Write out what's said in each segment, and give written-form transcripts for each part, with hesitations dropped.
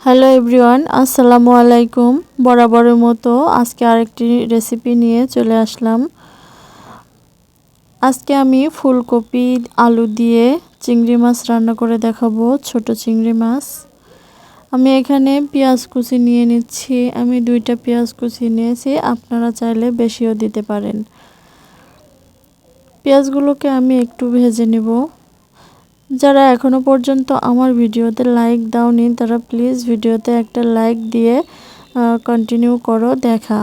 Hello everyone, আসসালামু আলাইকুম। বরাবরের মতো আজকে আরেকটি রেসিপি নিয়ে চলে আসলাম। আজকে আমি ফুলকপি আলু দিয়ে চিংড়ি মাছ রান্না করে দেখাবো, ছোট চিংড়ি মাছ। আমি এখানে পেঁয়াজ কুচি নিয়ে নিচ্ছি। আমি 2টা পেঁয়াজ কুচি নিয়েছি, আপনারা চাইলে বেশিও দিতে পারেন। পেঁয়াজগুলোকে আমি একটু ভেজে নেব। যারা এখনো পর্যন্ত আমার ভিডিওতে লাইক দাওনি তারা প্লিজ ভিডিওতে একটা লাইক দিয়ে কন্টিনিউ করো দেখা।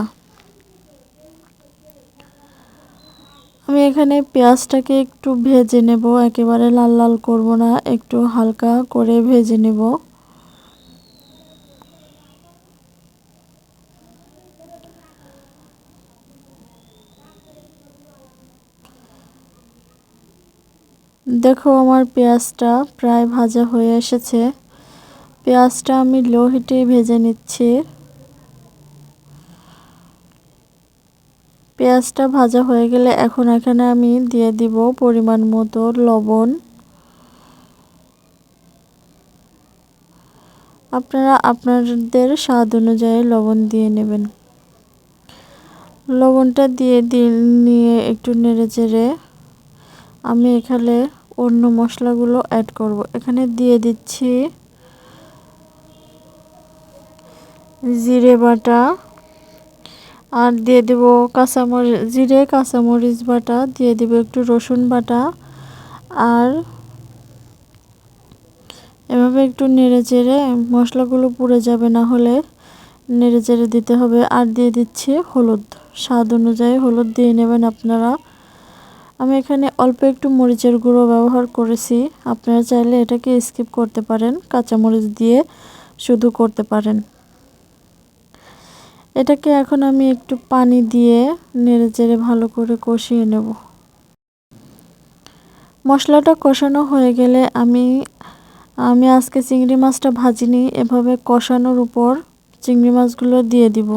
আমি এখানে পেঁয়াজটাকে একটু ভেজে নেব, একেবারে লাল লাল করব না, একটু হালকা করে ভেজে নেব। দেখো আমার পেঁয়াজটা প্রায় ভাজা হয়ে এসেছে। পেঁয়াজটা আমি লো হিটে ভেজে নিচ্ছি। পেঁয়াজটা ভাজা হয়ে গেলে এখন এখানে আমি দিয়ে দিব পরিমাণ মতো লবণ। আপনারা আপনাদের স্বাদ অনুযায়ী লবণ দিয়ে নেবেন। লবণটা দিয়ে নিয়ে একটু নেড়েচেড়ে আমি এখানে অন্য মশলাগুলো অ্যাড করব। এখানে দিয়ে দিচ্ছি জিরে বাটা, আর দিয়ে দেব কাঁচামরিচ বাটা, দিয়ে দেব একটু রসুন বাটা, আর এভাবে একটু নেড়েচেড়ে, মশলাগুলো পুড়ে যাবে না হলে নেড়েচেড়ে দিতে হবে। আর দিয়ে দিচ্ছি হলুদ, স্বাদ অনুযায়ী হলুদ দিয়ে নেবেন আপনারা। আমি এখানে অল্প একটু মরিচের গুঁড়ো ব্যবহার করেছি, আপনারা চাইলে এটাকে স্কিপ করতে পারেন, কাঁচামরিচ দিয়ে শুধু করতে পারেন। এটাকে এখন আমি একটু পানি দিয়ে নেড়েচেড়ে ভালো করে কষিয়ে নেব। মশলাটা কষানো হয়ে গেলে আমি আজকে চিংড়ি মাছটা ভাজিনি, এভাবে কষানোর উপর চিংড়ি মাছগুলো দিয়ে দিব।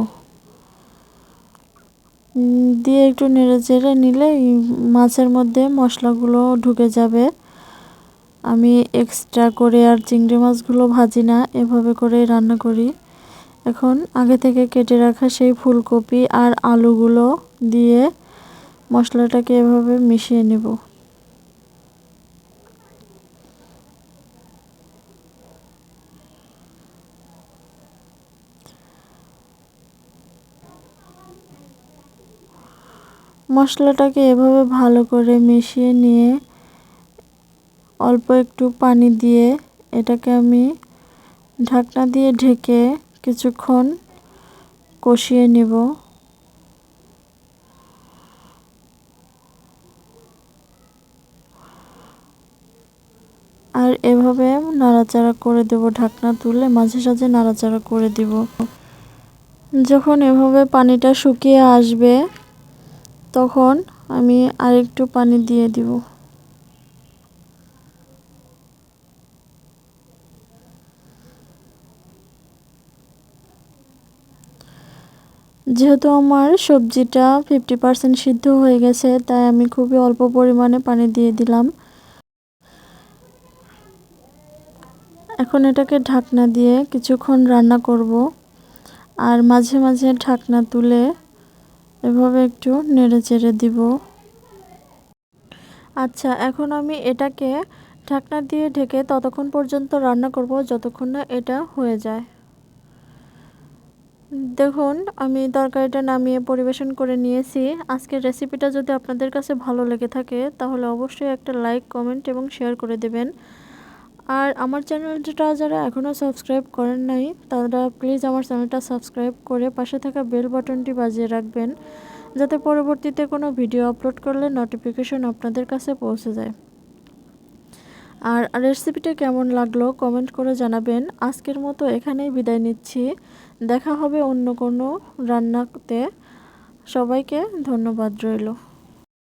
দিয়ে একটু নেড়েচেড়ে নিলে মাছের মধ্যে মশলাগুলো ঢুকে যাবে। আমি এক্সট্রা করে আর চিংড়ি মাছগুলো ভাজি না, এভাবে করেই রান্না করি। এখন আগে থেকে কেটে রাখা সেই ফুলকপি আর আলুগুলো দিয়ে মশলাটাকে এভাবে মিশিয়ে নেব। মশলাটাকে এভাবে ভালো করে মিশিয়ে নিয়ে অল্প একটু পানি দিয়ে এটাকে আমি ঢাকনা দিয়ে ঢেকে কিছুক্ষণ কষিয়ে নেব। আর এভাবে নাড়াচাড়া করে দেব, ঢাকনা তুলে মাঝে সাঝে নাড়াচাড়া করে দিব। যখন এভাবে পানিটা শুকিয়ে আসবে তখন আমি আরেকটু পানি দিয়ে দিব। যেহেতু আমার সবজিটা 50% সিদ্ধ হয়ে গেছে, তাই আমি খুবই অল্প পরিমাণে পানি দিয়ে দিলাম। এখন এটাকে ঢাকনা দিয়ে কিছুক্ষণ রান্না করব, আর মাঝে মাঝে ঢাকনা তুলে এভাবে একটু নেড়েচেড়ে দিব। আচ্ছা, এখন আমি এটাকে ঢাকনা দিয়ে ঢেকে ততক্ষণ পর্যন্ত রান্না করব যতক্ষণ না এটা হয়ে যায়। দেখুন আমি তরকারিটা নামিয়ে পরিবেশন করে নিয়েছি। আজকের রেসিপিটা যদি আপনাদের কাছে ভালো লেগে থাকে তাহলে অবশ্যই একটা লাইক, কমেন্ট এবং শেয়ার করে দেবেন। আর আমার চ্যানেলটা যারা এখনও সাবস্ক্রাইব করেন নাই তারা প্লিজ আমার চ্যানেলটা সাবস্ক্রাইব করে পাশে থাকা বেল বাটনটি বাজিয়ে রাখবেন, যাতে পরবর্তীতে কোনো ভিডিও আপলোড করলে নোটিফিকেশন আপনাদের কাছে পৌঁছে যায়। আর রেসিপিটা কেমন লাগলো কমেন্ট করে জানাবেন। আজকের মতো এখানেই বিদায় নিচ্ছি, দেখা হবে অন্য কোনো রান্নাতে। সবাইকে ধন্যবাদ রইল।